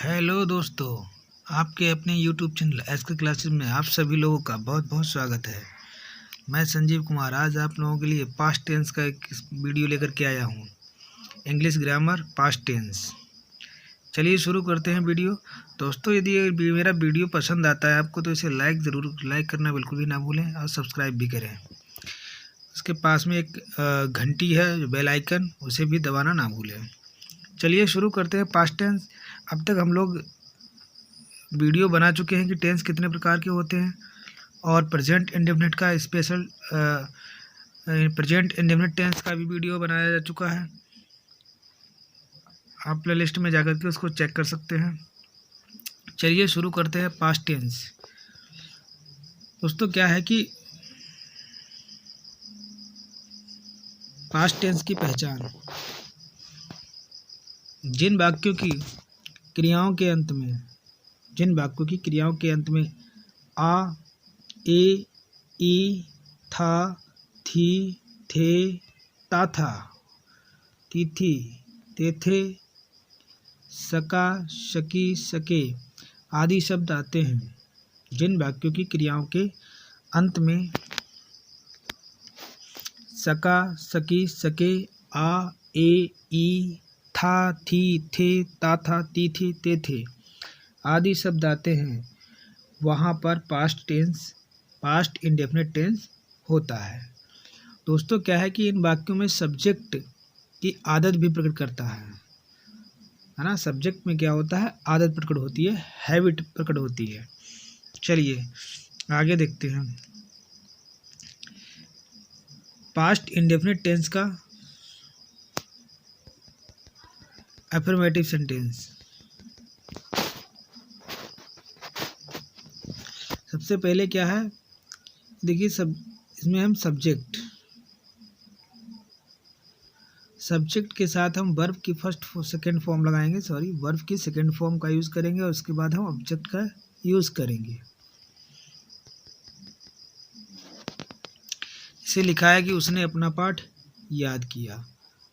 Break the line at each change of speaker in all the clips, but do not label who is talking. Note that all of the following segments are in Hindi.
हेलो दोस्तों, आपके अपने यूट्यूब चैनल एसके क्लासेस में आप सभी लोगों का बहुत बहुत स्वागत है। मैं संजीव कुमार आज आप लोगों के लिए पास्ट टेंस का एक वीडियो लेकर के आया हूँ। English grammar past tense. चलिए शुरू करते हैं वीडियो। दोस्तों, यदि ये मेरा वीडियो पसंद आता है आपको तो इसे लाइक करना बिल्कुल भी ना भूलें और सब्सक्राइब भी करें। उसके पास में एक घंटी है, बेल आइकन, उसे भी दबाना ना भूलें। चलिए शुरू करते हैं पास्ट टेंस। अब तक हम लोग वीडियो बना चुके हैं कि टेंस कितने प्रकार के होते हैं और प्रेजेंट इंडेफिनिट का स्पेशल प्रेजेंट इंडेफिनिट टेंस का भी वीडियो बनाया जा चुका है। आप प्ले लिस्ट में जाकर के उसको चेक कर सकते हैं। चलिए शुरू करते हैं पास्ट टेंस। दोस्तों, क्या है कि पास्ट टेंस की पहचान जिन वाक्यों की क्रियाओं के अंत में आ, ए, ई, था, थी, थे, ता था, तीथी, तेथे, सका, शकी, सके आदि शब्द आते हैं। जिन वाक्यों की क्रियाओं के अंत में सका, सकी, सके, आ, ए, ई, था, थी, थे, ता था, तीथी, तेथे आदि शब्द आते हैं, वहाँ पर पास्ट इंडेफिनिट टेंस होता है। दोस्तों, क्या है कि इन वाक्यों में सब्जेक्ट की आदत भी प्रकट करता है ना। सब्जेक्ट में क्या होता है, आदत प्रकट होती है, हैबिट प्रकट होती है। चलिए आगे देखते हैं पास्ट इंडेफिनिट टेंस का अफर्मेटिव सेंटेंस। सबसे पहले क्या है, देखिए इसमें हम सब्जेक्ट के साथ हम वर्ब की सेकेंड फॉर्म लगाएंगे, वर्ब की सेकेंड फॉर्म का यूज़ करेंगे और उसके बाद हम ऑब्जेक्ट का यूज़ करेंगे। इसे लिखा है कि उसने अपना पाठ याद किया,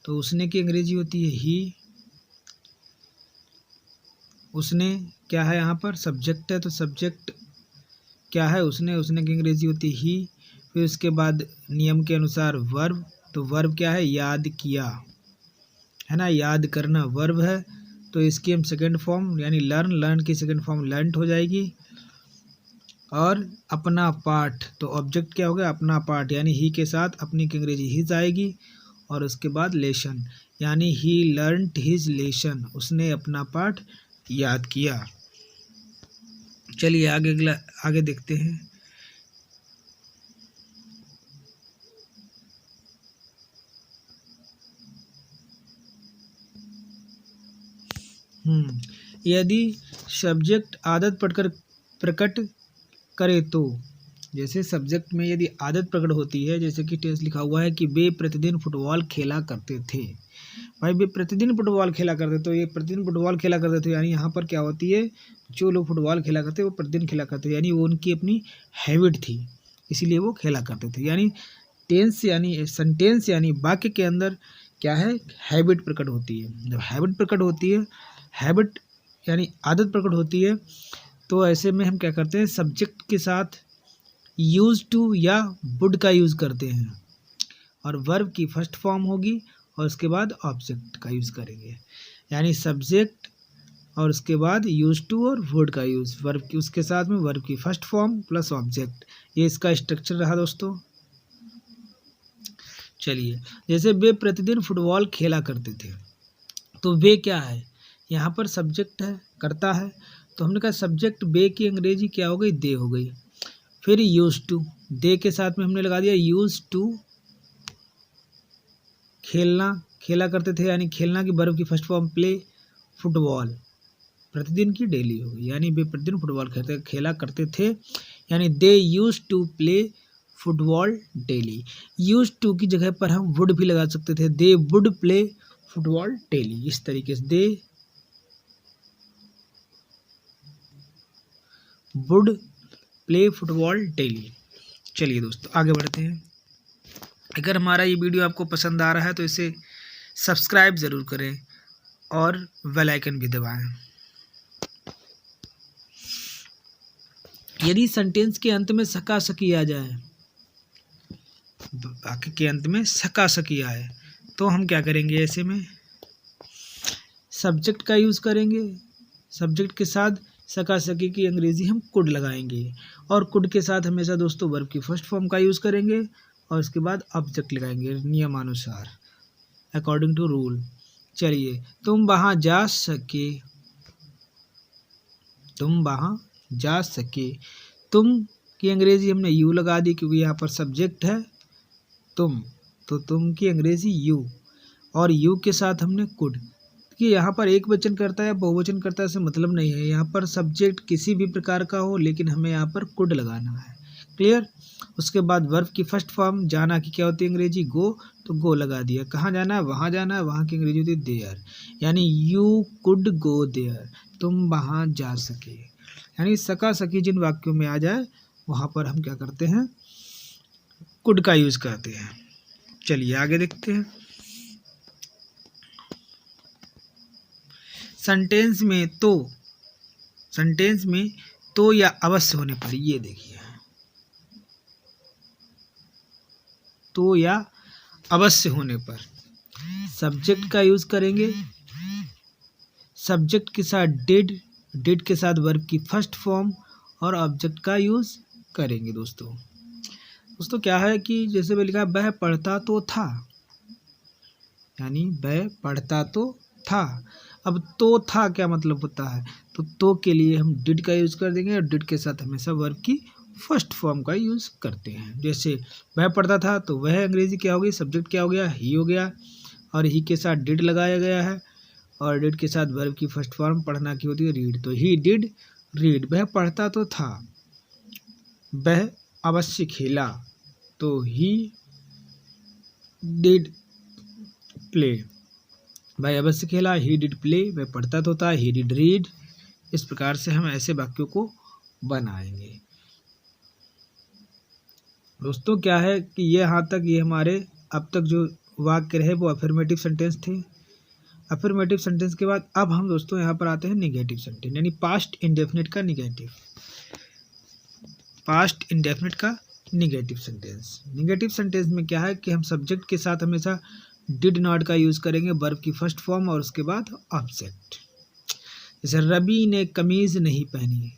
तो उसने की अंग्रेजी होती है ही। उसने क्या है, यहाँ पर सब्जेक्ट है तो सब्जेक्ट क्या है, उसने की अंग्रेजी होती है ही। फिर उसके बाद नियम के अनुसार वर्ब, तो वर्ब क्या है, याद किया है ना, याद करना वर्ब है। तो इसकी हम सेकेंड फॉर्म यानी लर्न की सेकेंड फॉर्म लर्नड हो जाएगी। और अपना पाठ, तो ऑब्जेक्ट क्या हो गया, अपना पाठ, यानी ही के साथ अपनी की अंग्रेजी हिज आएगी। और उसके बाद लेसन यानी ही लर्नड हिज लेसन, उसने अपना पाठ याद किया। चलिए आगे देखते हैं। यदि सब्जेक्ट आदत प्रकट करे तो, जैसे सब्जेक्ट में यदि आदत प्रकट होती है, जैसे कि टेंस लिखा हुआ है कि वे प्रतिदिन फुटबॉल खेला करते थे। भाई वे प्रतिदिन फुटबॉल खेला करते, तो ये प्रतिदिन फुटबॉल खेला करते थे, यानी यहाँ पर क्या होती है, जो लोग फुटबॉल खेला करते वो प्रतिदिन खेला करते, यानी वो उनकी अपनी हैबिट थी, इसीलिए वो खेला करते थे। यानी टेंस यानी सेंटेंस यानी वाक्य के अंदर क्या है, हैबिट प्रकट होती है। जब हैबिट प्रकट होती है, हैबिट यानी आदत प्रकट होती है, तो ऐसे में हम क्या करते हैं, सब्जेक्ट के साथ यूज टू या वुड का यूज़ करते हैं और वर्ब की फर्स्ट फॉर्म होगी और उसके बाद ऑब्जेक्ट का यूज़ करेंगे। यानी सब्जेक्ट और उसके बाद यूज टू और वुड का यूज़, वर्ब की उसके साथ में वर्ब की फर्स्ट फॉर्म प्लस ऑब्जेक्ट, ये इसका स्ट्रक्चर रहा दोस्तों। चलिए, जैसे वे प्रतिदिन फुटबॉल खेला करते थे, तो वे क्या है, यहाँ पर सब्जेक्ट है, करता है, तो हमने कहा सब्जेक्ट वे की अंग्रेजी क्या हो गई, दे हो गई। फिर यूज टू, दे के साथ में हमने लगा दिया यूज टू, खेला करते थे, यानी खेलना की वर्ब की फर्स्ट फॉर्म प्ले, फुटबॉल प्रतिदिन की डेली हो गई, यानी वे प्रतिदिन फुटबॉल खेला करते थे, यानी they use to play football daily. Use to की जगह पर हम वुड भी लगा सकते थे, they would play football daily. इस तरीके से they would play football daily. चलिए दोस्तों आगे बढ़ते हैं। अगर हमारा ये वीडियो आपको पसंद आ रहा है तो इसे सब्सक्राइब ज़रूर करें और बेल आइकन भी दबाएं। यदि सेंटेंस के अंत में सका सकी आ जाए, वाक्य के अंत में सका सकी आए, तो हम क्या करेंगे? ऐसे में सब्जेक्ट का यूज़ करेंगे। सब्जेक्ट के साथ सका सकी की अंग्रेजी हम कुड लगाएंगे, और कुड के साथ हमेशा दोस्तों वर्ब की फर्स्ट फॉर्म का यूज़ करेंगे, और उसके बाद ऑब्जेक्ट लगाएंगे नियमानुसार, अकॉर्डिंग टू रूल। चलिए, तुम वहाँ जा सके, तुम वहाँ जा सके। तुम की अंग्रेजी हमने यू लगा दी क्योंकि यहाँ पर सब्जेक्ट है तुम, तो तुम की अंग्रेजी यू, और यू के साथ हमने कुड। कि यहाँ पर एक वचन करता है या बहुवचन करता है इससे मतलब नहीं है, यहाँ पर सब्जेक्ट किसी भी प्रकार का हो, लेकिन हमें यहाँ पर कुड लगाना है। क्लियर? उसके बाद वर्ब की फर्स्ट फॉर्म जाना की क्या होती है अंग्रेजी? गो, तो गो लगा दिया। कहाँ जाना है? वहाँ जाना है, वहाँ की अंग्रेजी होती है देयर, यानी यू कुड गो देयर, तुम वहाँ जा सके। यानी सका सकी जिन वाक्यों में आ जाए वहाँ पर हम क्या करते हैं? कुड का यूज़ करते हैं। चलिए आगे देखते हैं। सेंटेंस में तो या अवश्य होने पर, ये देखिए, तो या अवश्य होने पर सब्जेक्ट का यूज़ करेंगे। सब्जेक्ट के साथ डिड के साथ वर्ब की फर्स्ट फॉर्म और ऑब्जेक्ट का यूज़ करेंगे। दोस्तों क्या है कि जैसे मैं लिखा वह पढ़ता तो था, यानी वह पढ़ता तो था। अब तो था क्या मतलब होता है? तो के लिए हम डिड का यूज़ कर देंगे, और डिड के साथ हमेशा वर्ब की फर्स्ट फॉर्म का यूज़ करते हैं। जैसे वह पढ़ता था, तो वह अंग्रेजी क्या हो गई? सब्जेक्ट क्या हो गया? ही हो गया, और ही के साथ डिड लगाया गया है, और डिड के साथ वर्ब की फर्स्ट फॉर्म पढ़ना की होती है रीड, तो ही डिड रीड। वह पढ़ता तो था। वह अवश्य खेला, तो ही डिड प्ले। वह अवश्य खेला, ही डिड प्ले। वह पढ़ता तो था, ही डिड रीड। इस प्रकार से हम ऐसे वाक्यों को बनाएंगे। दोस्तों क्या है कि ये यहाँ तक ये हमारे अब तक जो वाक्य रहे वो अफर्मेटिव सेंटेंस थे। अफर्मेटिव सेंटेंस के बाद अब हम दोस्तों यहाँ पर आते हैं निगेटिव सेंटेंस, यानी पास्ट इंडेफिनिट का निगेटिव। पास्ट इंडेफिनिट का निगेटिव सेंटेंस। निगेटिव सेंटेंस में क्या है कि हम सब्जेक्ट के साथ हमेशा डिड नॉट का यूज़ करेंगे, वर्ब की फर्स्ट फॉर्म और उसके बाद ऑब्जेक्ट। जैसे रवि ने कमीज़ नहीं पहनी,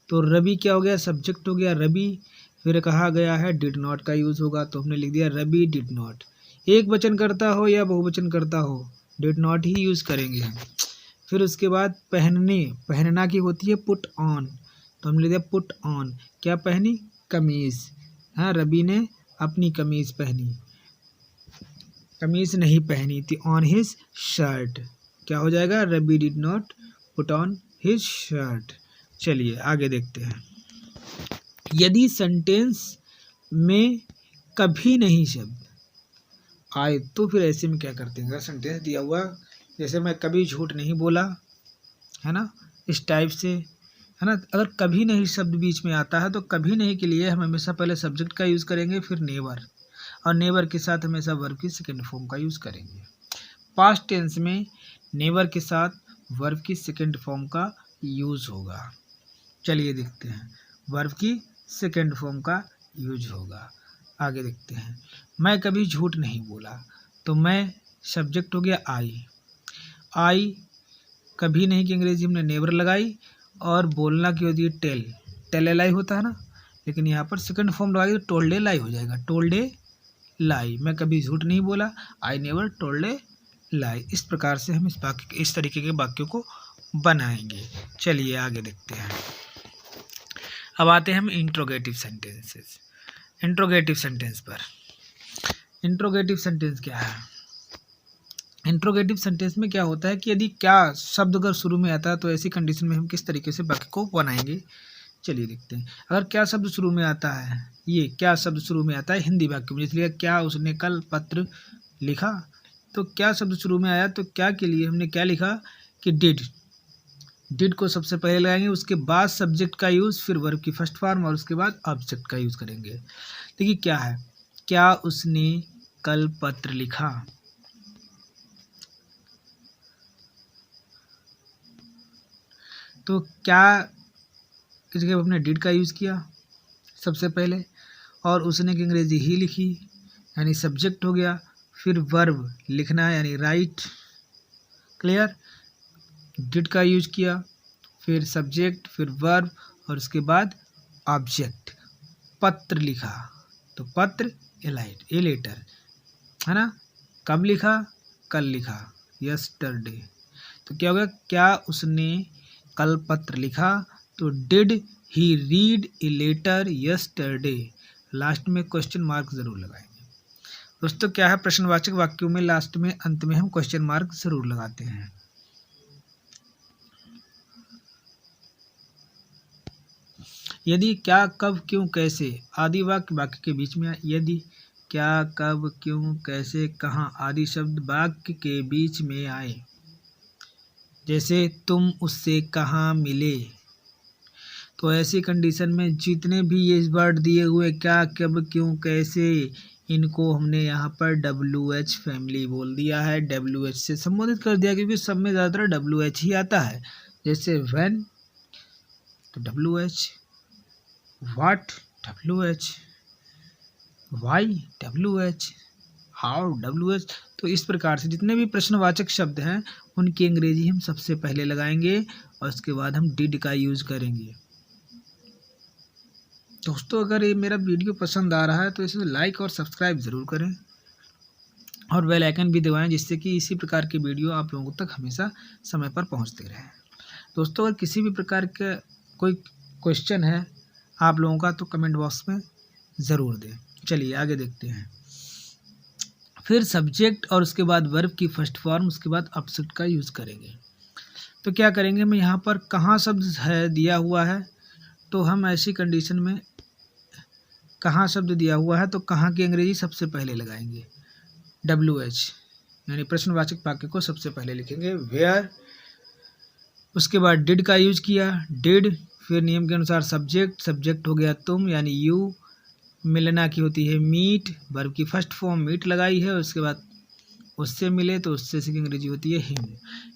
तो रवि क्या हो गया? सब्जेक्ट हो गया रवि, फिर कहा गया है डिड नॉट का यूज़ होगा, तो हमने लिख दिया रवि डिड नॉट। एक वचन करता हो या बहुवचन करता हो, डिड नॉट ही यूज़ करेंगे हम। फिर उसके बाद पहनना की होती है पुट ऑन, तो हमने लिख दिया पुट ऑन। क्या पहनी? कमीज़। हाँ, रवि ने अपनी कमीज़ पहनी, कमीज़ नहीं पहनी थी। ऑन हिज शर्ट क्या हो जाएगा? Ravi did not put on his shirt. चलिए आगे देखते हैं। यदि सेंटेंस में कभी नहीं शब्द आए तो फिर ऐसे में क्या करते हैं? अगर सेंटेंस दिया हुआ जैसे मैं कभी झूठ नहीं बोला, है ना, इस टाइप से, है ना, अगर कभी नहीं शब्द बीच में आता है तो कभी नहीं के लिए हम हमेशा पहले सब्जेक्ट का यूज़ करेंगे, फिर नेवर, और नेवर के साथ हमेशा वर्ब की सेकेंड फॉर्म का यूज़ करेंगे। पास्ट टेंस में नेवर के साथ वर्ब की सेकेंड फॉर्म का यूज़ होगा। चलिए देखते हैं, वर्ब की सेकेंड फॉर्म का यूज होगा। आगे देखते हैं। मैं कभी झूठ नहीं बोला, तो मैं सब्जेक्ट हो गया आई कभी नहीं की अंग्रेजी हमने नेवर लगाई, और बोलना की होती है टेल ए लाई होता है ना, लेकिन यहाँ पर सेकंड फॉर्म लगाएगी तो टोल्ड ए लाई हो जाएगा, टोल्ड ए लाई। मैं कभी झूठ नहीं बोला, आई नेवर टोल्ड ए लाई। इस प्रकार से हम इस तरीके के वाक्यों को बनाएंगे। चलिए आगे देखते हैं। अब आते हैं हम इंट्रोगेटिव सेंटेंसेस। इंट्रोगेटिव सेंटेंस पर, इंट्रोगेटिव सेंटेंस क्या है? इंट्रोगेटिव सेंटेंस में क्या होता है कि यदि क्या शब्द अगर शुरू में आता है तो ऐसी कंडीशन में हम किस तरीके से वाक्य को बनाएंगे। चलिए देखते हैं। अगर क्या शब्द शुरू में आता है, ये क्या शब्द शुरू में आता है हिंदी वाक्य में, इसलिए क्या उसने कल पत्र लिखा, तो क्या शब्द शुरू में आया तो क्या के लिए हमने क्या लिखा कि डिड को सबसे पहले लगाएंगे, उसके बाद सब्जेक्ट का यूज़, फिर वर्ब की फर्स्ट फॉर्म और उसके बाद ऑब्जेक्ट का यूज़ करेंगे। देखिए क्या है, क्या उसने कल पत्र लिखा, तो क्या की जगह हमने डिड का यूज़ किया सबसे पहले, और उसने की अंग्रेजी ही लिखी यानी सब्जेक्ट हो गया। फिर वर्ब लिखना है यानी राइट, क्लियर। डिड का यूज किया, फिर सब्जेक्ट, फिर वर्ब, और उसके बाद ऑब्जेक्ट। पत्र लिखा तो पत्र ए लेटर, है ना। कब लिखा, कल लिखा, यस्टरडे। तो क्या होगा, क्या उसने कल पत्र लिखा, तो did he read a letter yesterday. Last में क्वेश्चन मार्क जरूर लगाएंगे दोस्तों। क्या है, प्रश्नवाचक वाक्यों में लास्ट में अंत में हम क्वेश्चन मार्क जरूर लगाते हैं। यदि, क्या, कब, क्यों, कैसे आदि वाक्य के बीच में, यदि, क्या, कब, क्यों, कैसे, कहाँ आदि शब्द वाक्य के बीच में आए, जैसे तुम उससे कहाँ मिले, तो ऐसी कंडीशन में जितने भी ये वर्ड दिए हुए क्या, कब, क्यों, कैसे, इनको हमने यहाँ पर WH फैमिली बोल दिया है। WH से संबोधित कर दिया क्योंकि सब में ज़्यादातर WH ही आता है। जैसे व्हेन तो WH, what WH, why WH, how WH। तो इस प्रकार से जितने भी प्रश्नवाचक शब्द हैं उनकी अंग्रेजी हम सबसे पहले लगाएंगे और उसके बाद हम डिड का यूज़ करेंगे। दोस्तों अगर ये मेरा वीडियो पसंद आ रहा है तो इसे लाइक और सब्सक्राइब ज़रूर करें और बेल आइकन भी दबाएं, जिससे कि इसी प्रकार के वीडियो आप लोगों तक हमेशा समय पर पहुंचते रहें। दोस्तों अगर किसी भी प्रकार का कोई क्वेश्चन है आप लोगों का तो कमेंट बॉक्स में ज़रूर दें। चलिए आगे देखते हैं। फिर सब्जेक्ट और उसके बाद वर्ब की फर्स्ट फॉर्म, उसके बाद ऑब्जेक्ट का यूज़ करेंगे। तो क्या करेंगे, मैं यहाँ पर कहाँ शब्द है दिया हुआ है, तो हम ऐसी कंडीशन में कहाँ शब्द दिया हुआ है तो कहाँ की अंग्रेजी सबसे पहले लगाएंगे WH, यानी प्रश्नवाचक वाक्य को सबसे पहले लिखेंगे। वेयर, उसके बाद डिड का यूज किया, डिड, फिर नियम के अनुसार सब्जेक्ट, सब्जेक्ट हो गया तुम यानी यू, मिलना की होती है मीट, वर्ब की फर्स्ट फॉर्म मीट लगाई है, उसके बाद उससे मिले तो उससे की अंग्रेजी होती है हिम,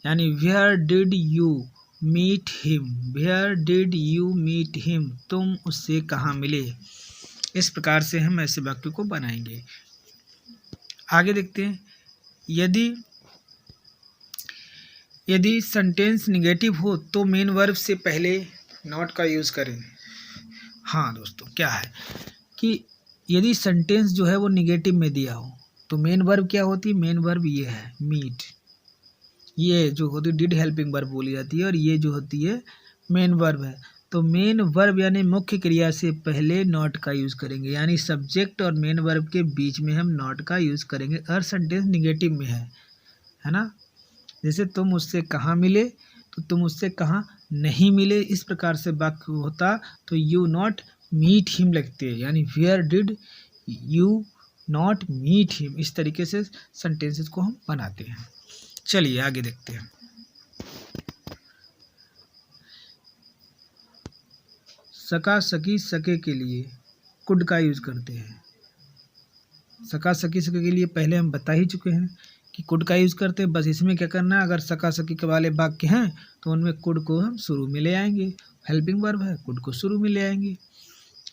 यानी where did you meet him, where did you meet him, तुम उससे कहाँ मिले। इस प्रकार से हम ऐसे वाक्य को बनाएंगे। आगे देखते हैं। यदि सेंटेंस निगेटिव हो तो मेन वर्ब से पहले नॉट का यूज़ करें। हाँ दोस्तों क्या है कि यदि सेंटेंस जो है वो निगेटिव में दिया हो तो मेन वर्ब क्या होती है, मेन वर्ब ये है मीट, ये जो होती है डिड हेल्पिंग वर्ब बोली जाती है और ये जो होती है मेन वर्ब है। तो मेन वर्ब यानी मुख्य क्रिया से पहले नॉट का यूज़ करेंगे, यानी सब्जेक्ट और मेन वर्ब के बीच में हम नॉट का यूज़ करेंगे अगर सेंटेंस निगेटिव में है ना। जैसे तुम उससे कहाँ मिले तो तुम उससे कहाँ नहीं मिले, इस प्रकार से वाक्य होता तो यू नॉट मीट हिम लगते हैं, यानी where did you not meet him. इस तरीके से सेंटेंसेस को हम बनाते हैं। चलिए आगे देखते हैं। सका सकी सके के लिए कुड का यूज करते हैं। सका सकी सके के लिए पहले हम बता ही चुके हैं कि कुड का यूज करते हैं। बस इसमें क्या करना है, अगर सका सकी के वाले वाक्य हैं तो उनमें कुड को हम शुरू में ले आएंगे, हेल्पिंग वर्ब है कुड को शुरू में ले आएंगे।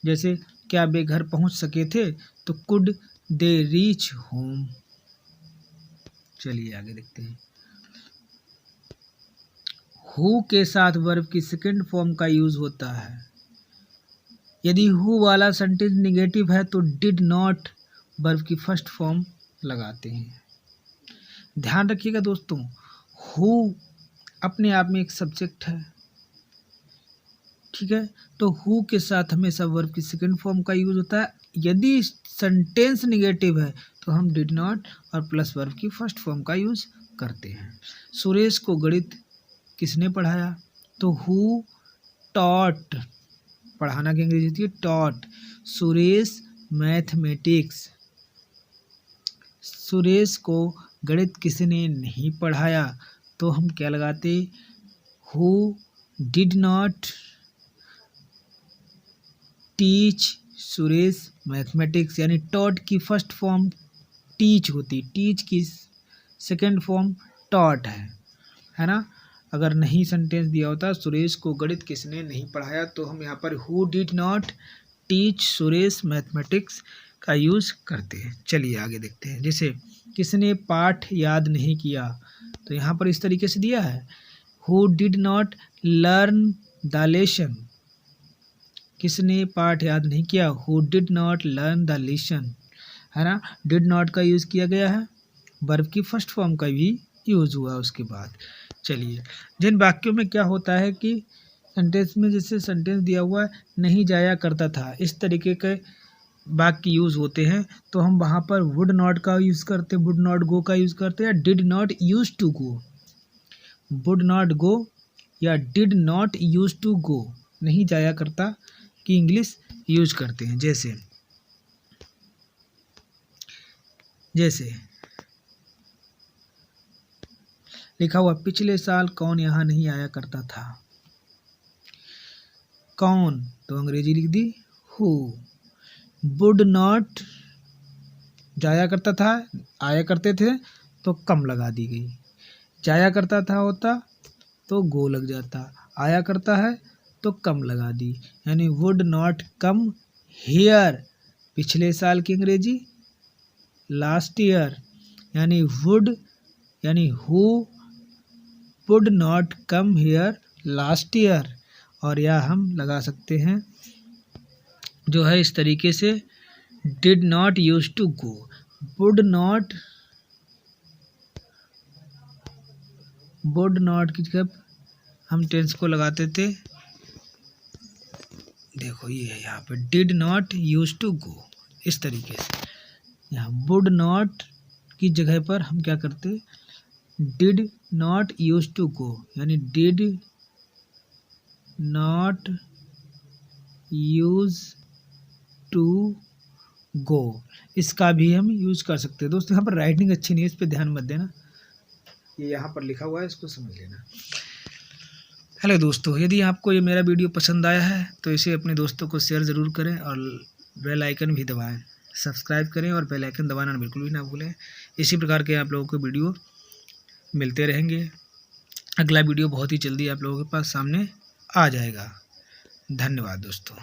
जैसे क्या वे घर पहुंच सके थे तो कुड दे रीच होम। चलिए आगे देखते हैं। हु के साथ वर्ब की सेकंड फॉर्म का यूज होता है। यदि हु वाला सेंटेंस निगेटिव है तो डिड नॉट वर्ब की फर्स्ट फॉर्म लगाते हैं। ध्यान रखिएगा दोस्तों, हु अपने आप में एक सब्जेक्ट है, ठीक है, तो हु के साथ हमेशा वर्ब की सेकंड फॉर्म का यूज होता है। यदि सेंटेंस निगेटिव है तो हम डिड नॉट और प्लस वर्ब की फर्स्ट फॉर्म का यूज करते हैं। सुरेश को गणित किसने पढ़ाया, तो हु टॉट, पढ़ाना की अंग्रेजी होती है टॉट, सुरेश मैथमेटिक्स, सुरेश को गणित किसने नहीं पढ़ाया तो हम क्या लगाते, who did not teach Suresh mathematics, यानी टॉट की फर्स्ट फॉर्म टीच होती, टीच की सेकंड फॉर्म टॉट है ना। अगर नहीं सेंटेंस दिया होता सुरेश को गणित किसने नहीं पढ़ाया, तो हम यहाँ पर who did not teach Suresh mathematics का यूज़ करते हैं। चलिए आगे देखते हैं। जैसे किसने पाठ याद नहीं किया, तो यहाँ पर इस तरीके से दिया है, who did not learn the lesson. किसने पाठ याद नहीं किया, who did not learn the lesson, है ना। डिड नॉट का यूज़ किया गया है, वर्ब की फर्स्ट फॉर्म का भी यूज़ हुआ उसके बाद। चलिए, जिन वाक्यों में क्या होता है कि सेंटेंस में जैसे सेंटेंस दिया हुआ है नहीं जाया करता था, इस तरीके के वाक्य यूज़ होते हैं, तो हम वहाँ पर वुड नॉट का यूज़ करते, वुड नॉट गो का यूज़ करते हैं, did not use to go. Would not go या did not use to go, नहीं जाया करता की इंग्लिश यूज करते हैं। जैसे लिखा हुआ पिछले साल कौन यहाँ नहीं आया करता था। कौन, तो अंग्रेजी लिख दी हु। वुड नॉट जाया करता था, आया करते थे तो कम लगा दी गई। जाया करता था होता तो गो लग जाता, आया करता है तो कम लगा दी, यानी वुड नॉट कम हियर। पिछले साल की अंग्रेजी लास्ट ईयर, यानी वुड यानी who would not come here last year. और या हम लगा सकते हैं जो है इस तरीके से, did not use to go. Would not की जगह हम टेंस को लगाते थे, देखो ये है यहाँ पे did not use to go, इस तरीके से। यहाँ वुड नॉट की जगह पर हम क्या करते, did not use to go, यानी did not use to go, इसका भी हम यूज कर सकते हैं। दोस्तों यहाँ पर राइटिंग अच्छी नहीं है, इस पर ध्यान मत देना, ये यहाँ पर लिखा हुआ है, इसको समझ लेना। हेलो दोस्तों, यदि आपको ये मेरा वीडियो पसंद आया है तो इसे अपने दोस्तों को शेयर ज़रूर करें और बेल आइकन भी दबाएं, सब्सक्राइब करें और बेल आइकन दबाना बिल्कुल भी ना भूलें। इसी प्रकार के आप लोगों को वीडियो मिलते रहेंगे। अगला वीडियो बहुत ही जल्दी आप लोगों के पास सामने आ जाएगा। धन्यवाद दोस्तों।